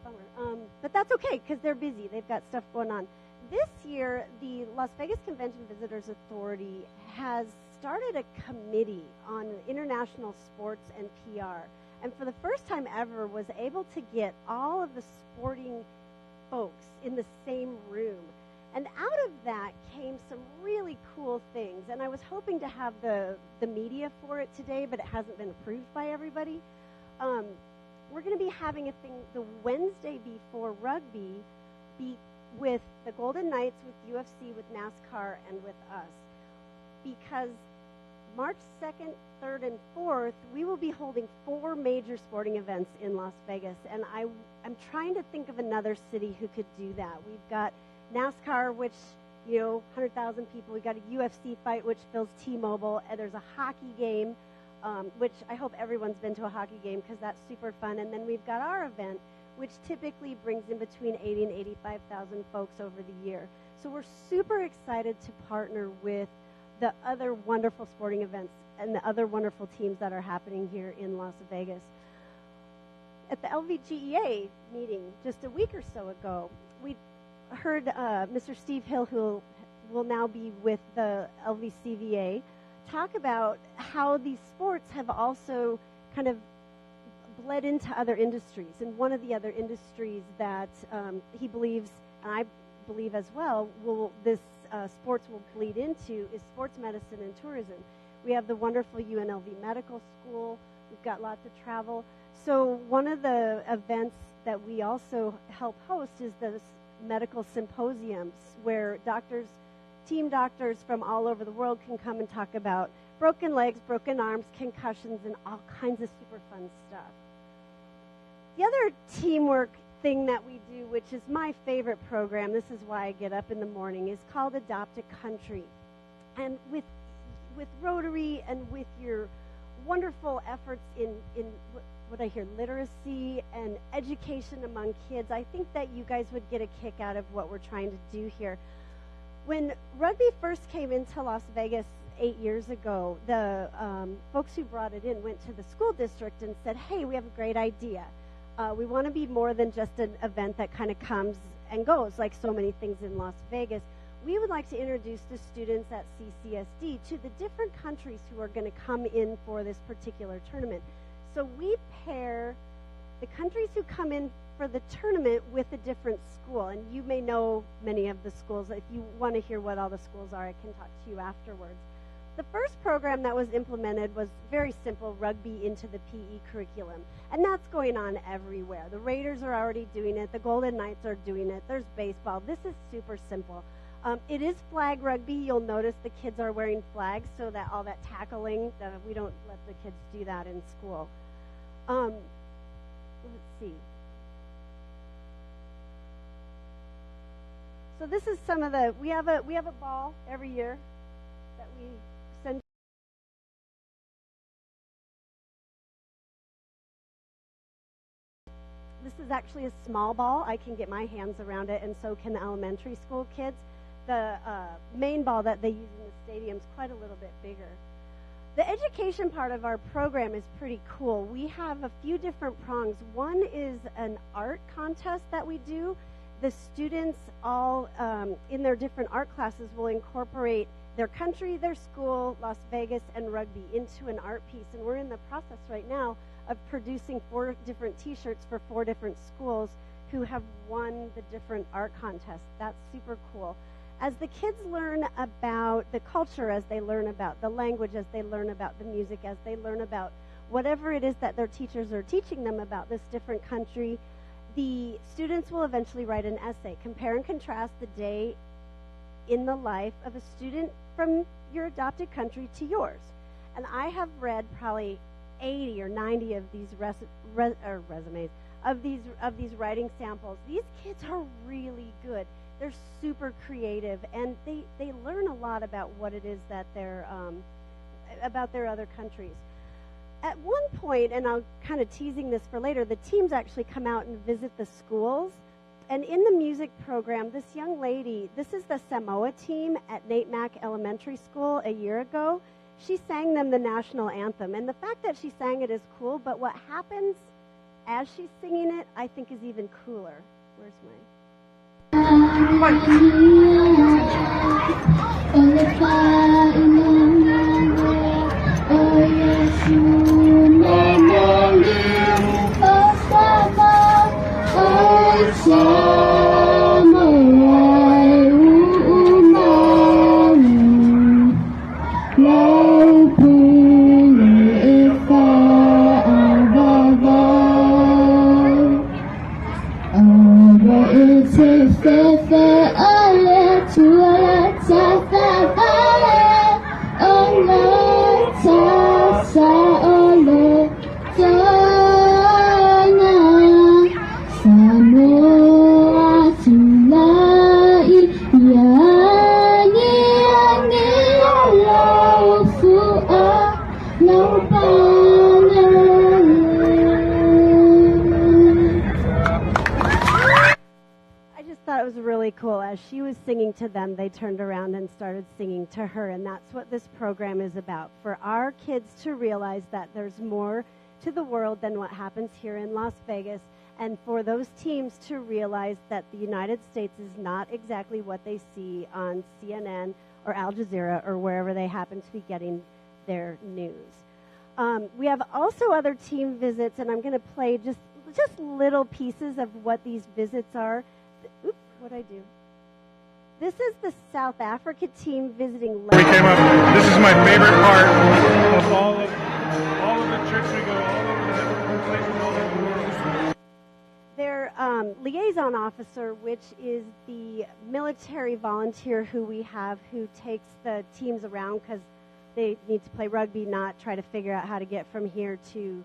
bummer. But that's okay because they're busy. They've got stuff going on. This year, the Las Vegas Convention Visitors Authority has started a committee on international sports and PR. And for the first time ever, was able to get all of the sporting folks in the same room. And out of that came some really cool things. And I was hoping to have the media for it today, but it hasn't been approved by everybody. We're going to be having a thing the Wednesday before rugby be with the Golden Knights, with UFC, with NASCAR, and with us. Because March 2nd, 3rd, and 4th, we will be holding 4 major sporting events in Las Vegas. And I'm trying to think of another city who could do that. We've got NASCAR, which, 100,000 people. We've got a UFC fight, which fills T-Mobile. And there's a hockey game, which I hope everyone's been to a hockey game because that's super fun. And then we've got our event, which typically brings in between 80 and 85,000 folks over the year. So we're super excited to partner with the other wonderful sporting events and the other wonderful teams that are happening here in Las Vegas. At the LVGEA meeting just a week or so ago, we heard Mr. Steve Hill, who will now be with the LVCVA, talk about how these sports have also kind of bled into other industries. And one of the other industries that he believes, and I believe as well, sports will bleed into is sports medicine and tourism. We have the wonderful UNLV Medical School. We've got lots of travel. So one of the events that we also help host is the medical symposiums where team doctors from all over the world can come and talk about broken legs, broken arms, concussions, and all kinds of super fun stuff. The other teamwork thing that we do, which is my favorite program, this is why I get up in the morning, is called Adopt a Country. And with Rotary and with your wonderful efforts in what I hear, literacy and education among kids, I think that you guys would get a kick out of what we're trying to do here. When rugby first came into Las Vegas 8 years ago, the folks who brought it in went to the school district and said, hey, we have a great idea. We want to be more than just an event that kind of comes and goes, like so many things in Las Vegas. We would like to introduce the students at CCSD to the different countries who are going to come in for this particular tournament. So we pair the countries who come in for the tournament with a different school. And you may know many of the schools. If you want to hear what all the schools are, I can talk to you afterwards. The first program that was implemented was very simple, rugby into the PE curriculum. And that's going on everywhere. The Raiders are already doing it. The Golden Knights are doing it. There's baseball. This is super simple. It is flag rugby. You'll notice the kids are wearing flags so that all that tackling, we don't let the kids do that in school. Let's see. So this is some of the, we have a ball every year that we send. This is actually a small ball. I can get my hands around it, and so can the elementary school kids. The main ball that they use in the stadium is quite a little bit bigger. The education part of our program is pretty cool. We have a few different prongs. One is an art contest that we do. The students all in their different art classes will incorporate their country, their school, Las Vegas, and rugby into an art piece. And we're in the process right now of producing 4 different t-shirts for 4 different schools who have won the different art contests. That's super cool. As the kids learn about the culture, as they learn about the language, as they learn about the music, as they learn about whatever it is that their teachers are teaching them about this different country, the students will eventually write an essay. Compare and contrast the day in the life of a student from your adopted country to yours. And I have read probably 80 or 90 of these resumes, of these writing samples. These kids are really good. They're super creative, and they learn a lot about what it is that they're, about their other countries. At one point, and I'm kind of teasing this for later, the teams actually come out and visit the schools. And in the music program, this young lady, this is the Samoa team at Nate Mack Elementary School a year ago. She sang them the national anthem. And the fact that she sang it is cool, but what happens as she's singing it, I think, is even cooler. Where's my... cool. As she was singing to them, they turned around and started singing to her, and that's what this program is about, for our kids to realize that there's more to the world than what happens here in Las Vegas, and for those teams to realize that the United States is not exactly what they see on CNN or Al Jazeera or wherever they happen to be getting their news. We have also other team visits, and I'm going to play just little pieces of what these visits are. Oops, what'd I do? This is the South Africa team visiting. We came up. This is my favorite part of all of the trips we go on. liaison officer, which is the military volunteer who we have who takes the teams around because they need to play rugby, not try to figure out how to get from here to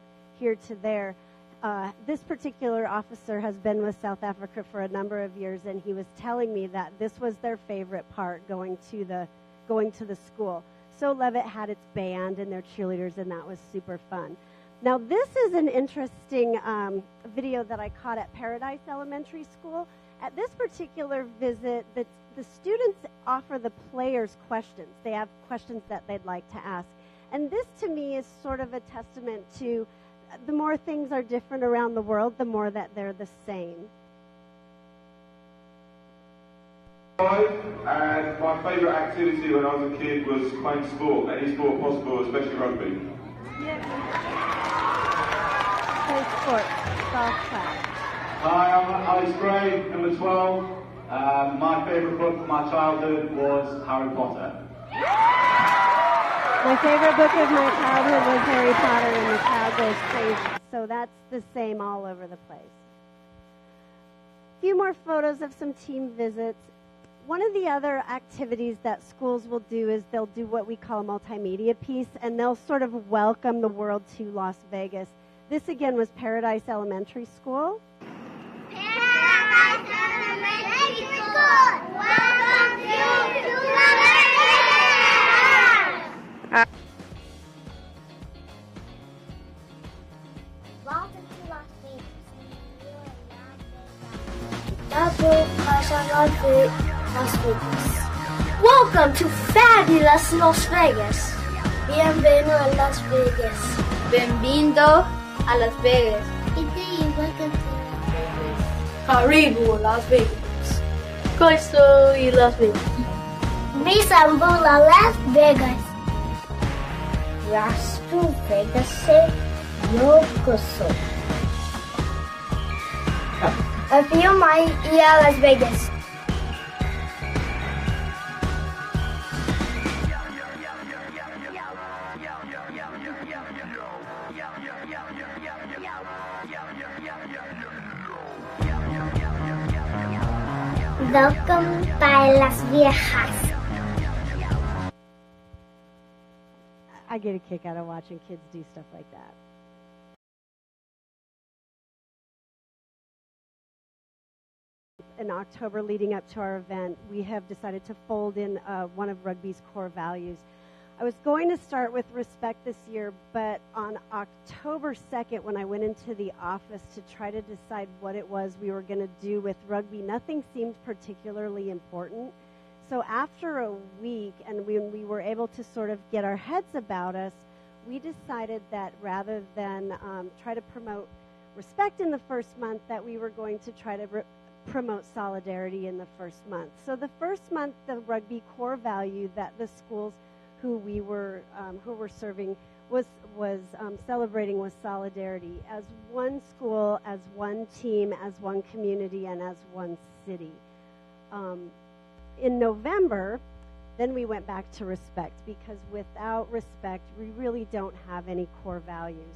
there. This particular officer has been with South Africa for a number of years, and he was telling me that this was their favorite part, going to the school. So Levitt had its band and their cheerleaders, and that was super fun. Now, this is an interesting video that I caught at Paradise Elementary School. At this particular visit, the students offer the players questions. They have questions that they'd like to ask. And this, to me, is sort of a testament to the more things are different around the world, the more that they're the same. And my favourite activity when I was a kid was playing sport, any sport possible, especially rugby. Play sports, golf class. Hi, I'm Alex Gray, number 12. My favourite book from my childhood was Harry Potter. My favorite book of my childhood was Harry Potter and the Child Goes Crazy. So that's the same all over the place. A few more photos of some team visits. One of the other activities that schools will do is they'll do what we call a multimedia piece, and they'll sort of welcome the world to Las Vegas. This again was Paradise Elementary School. Paradise Elementary School, welcome to Las Vegas! Welcome to Las Vegas. Welcome to fabulous Las Vegas. Bienvenido a Las Vegas. Bienvenido a Las Vegas. Welcome to Las Vegas. Karibu Las Vegas. Coiso y Las Vegas. Bisambula Las Vegas. Las Vegas se yokoso. A few miles y a Las Vegas. Welcome by Las Vegas. I get a kick out of watching kids do stuff like that. In October leading up to our event, we have decided to fold in one of rugby's core values. I was going to start with respect this year, but on October 2nd, when I went into the office to try to decide what it was we were going to do with rugby, nothing seemed particularly important. So after a week, and when we were able to sort of get our heads about us, we decided that rather than try to promote respect in the first month, that we were going to try to promote solidarity in the first month. So the first month, the rugby core value that the schools who were serving was celebrating was solidarity as one school, as one team, as one community, and as one city. In November, then we went back to respect, because without respect, we really don't have any core values.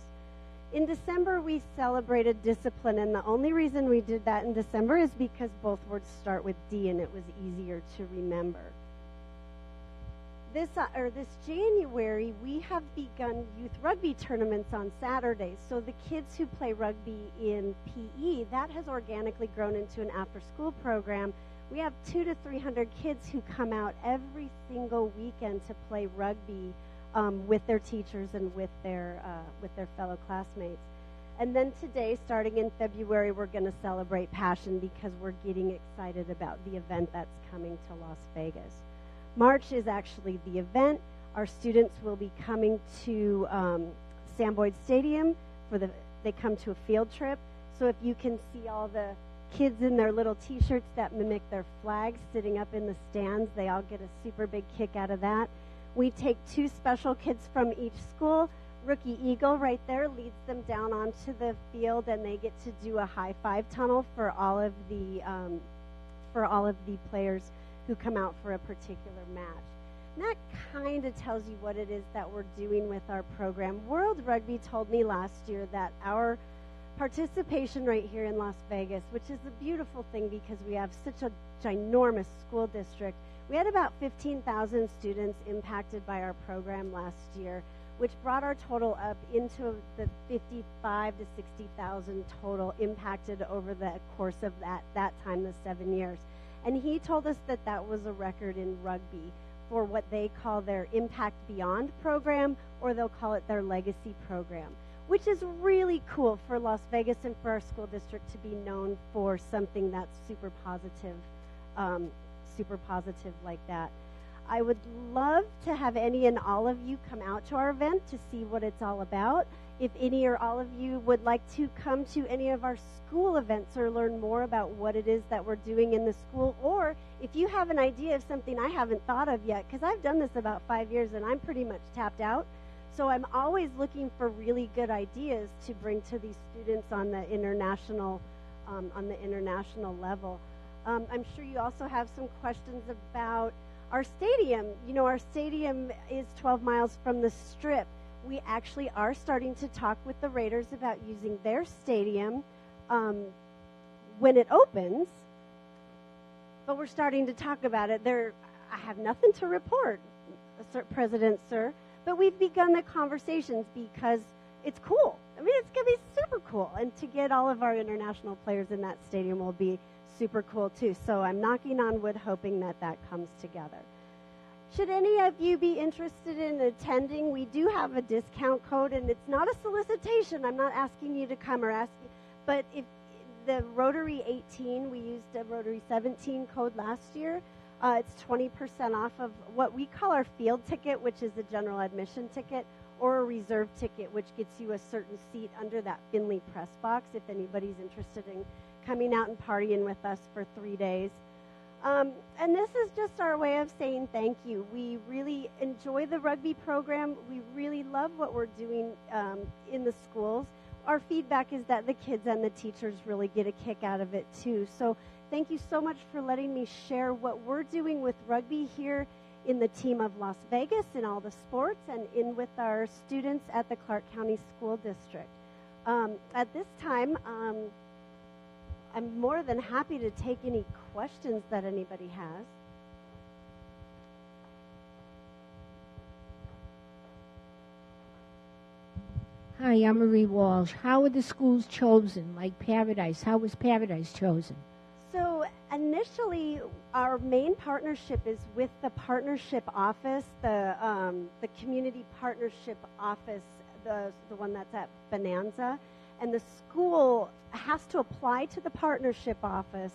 In December, we celebrated discipline, and the only reason we did that in December is because both words start with D, and it was easier to remember. This January, we have begun youth rugby tournaments on Saturdays. So the kids who play rugby in PE, that has organically grown into an after-school program. We have 200 to 300 kids who come out every single weekend to play rugby with their teachers and with their fellow classmates. And then today, starting in February, we're going to celebrate passion, because we're getting excited about the event that's coming to Las Vegas. March is actually the event. Our students will be coming to Sam Boyd Stadium they come to a field trip. So if you can see all the kids in their little t-shirts that mimic their flags sitting up in the stands, they all get a super big kick out of that. We take 2 special kids from each school. Rookie Eagle right there leads them down onto the field, and they get to do a high five tunnel for all of the players who come out for a particular match. And that kind of tells you what it is that we're doing with our program. World Rugby told me last year that our participation rate here in Las Vegas, which is a beautiful thing because we have such a ginormous school district. We had about 15,000 students impacted by our program last year, which brought our total up into the 55 to 60,000 total impacted over the course of that time, the 7 years. And he told us that that was a record in rugby for what they call their Impact Beyond program, or they'll call it their legacy program, which is really cool for Las Vegas and for our school district to be known for something that's super positive like that. I would love to have any and all of you come out to our event to see what it's all about. If any or all of you would like to come to any of our school events or learn more about what it is that we're doing in the school, or if you have an idea of something I haven't thought of yet, because I've done this about 5 years and I'm pretty much tapped out. So I'm always looking for really good ideas to bring to these students on the international level. I'm sure you also have some questions about our stadium. You know, our stadium is 12 miles from the Strip. We actually are starting to talk with the Raiders about using their stadium when it opens, but we're starting to talk about it. I have nothing to report, President Sir, but we've begun the conversations because it's cool. I mean, it's going to be super cool, and to get all of our international players in that stadium will be super cool too. So I'm knocking on wood, hoping that that comes together. Should any of you be interested in attending, we do have a discount code, and it's not a solicitation. I'm not asking you to come or ask you, but if the Rotary 18, we used a Rotary 17 code last year. It's 20% off of what we call our field ticket, which is a general admission ticket, or a reserve ticket, which gets you a certain seat under that Finley press box if anybody's interested in coming out and partying with us for 3 days. And this is just our way of saying thank you. We really enjoy the rugby program. We really love what we're doing in the schools. Our feedback is that the kids and the teachers really get a kick out of it too. So thank you so much for letting me share what we're doing with rugby here in the team of Las Vegas, in all the sports, and in with our students at the Clark County School District. At this time, I'm more than happy to take any questions that anybody has. Hi, I'm Marie Walsh. How were the schools chosen? Like Paradise, how was Paradise chosen? So initially, our main partnership is with the partnership office, the community partnership office, the one that's at Bonanza. And the school has to apply to the partnership office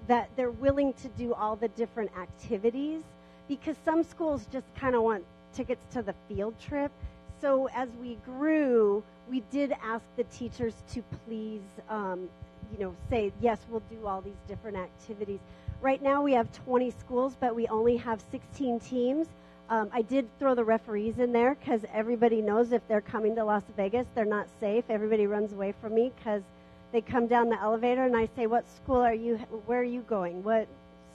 that they're willing to do all the different activities, because some schools just kind of want tickets to the field trip. So as we grew, we did ask the teachers to please, say, yes, we'll do all these different activities. Right now we have 20 schools, but we only have 16 teams. I did throw the referees in there because everybody knows if they're coming to Las Vegas, they're not safe. Everybody runs away from me because they come down the elevator and I say, what school are you, where are you going?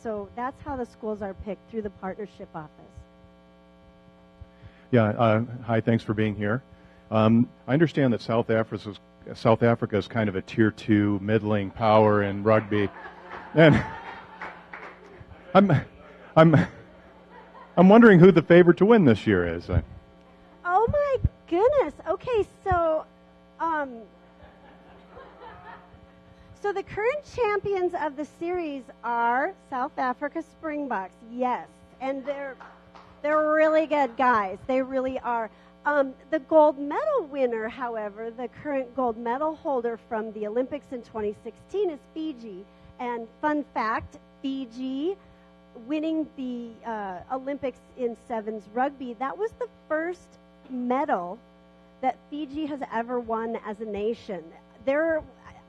So that's how the schools are picked, through the partnership office. Yeah, hi, thanks for being here. I understand that South Africa is kind of a tier 2 middling power in rugby. And I'm wondering who the favorite to win this year is. Oh my goodness. Okay, so the current champions of the series are South Africa Springboks. Yes, and they're really good guys. They really are. The gold medal winner, however, the current gold medal holder from the Olympics in 2016 is Fiji. And fun fact, Fiji winning the Olympics in sevens rugby, that was the first medal that Fiji has ever won as a nation.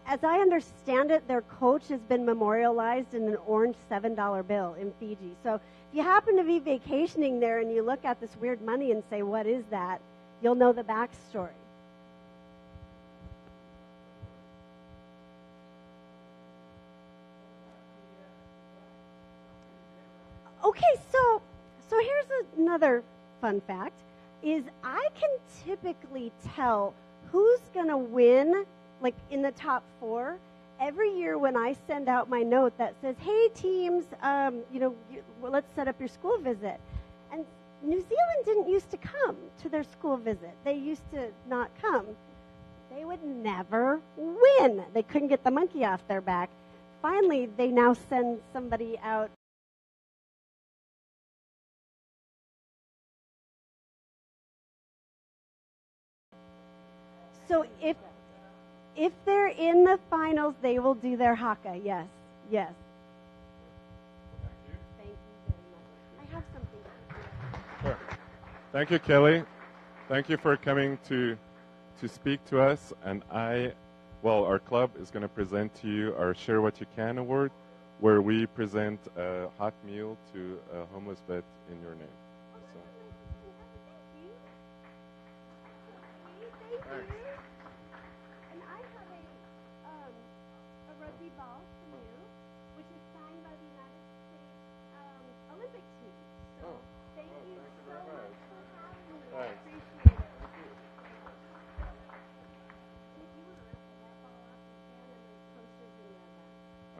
As I understand it, their coach has been memorialized in an orange $7 bill in Fiji. So if you happen to be vacationing there and you look at this weird money and say, what is that? You'll know the backstory. Okay, so here's another fun fact, is I can typically tell who's going to win like in the top 4. Every year when I send out my note that says, hey, teams, let's set up your school visit. And New Zealand didn't used to come to their school visit. They used to not come. They would never win. They couldn't get the monkey off their back. Finally, they now send somebody out. So if they're in the finals, they will do their haka. Yes, yes. Thank you very much. I have something. Sure. Thank you, Kelly. Thank you for coming to speak to us. And our club is going to present to you our Share What You Can award, where we present a hot meal to a homeless vet in your name. So. Thank you. And I have a rugby ball from you, which is signed by the United States Olympic team. So thank you so much for having me. I appreciate it.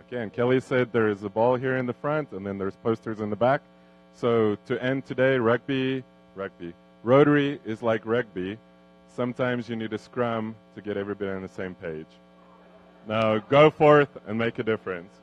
Okay, and Kelly said there is a ball here in the front, and then there's posters in the back. So to end today, Rotary is like rugby. Sometimes you need a scrum to get everybody on the same page. Now go forth and make a difference.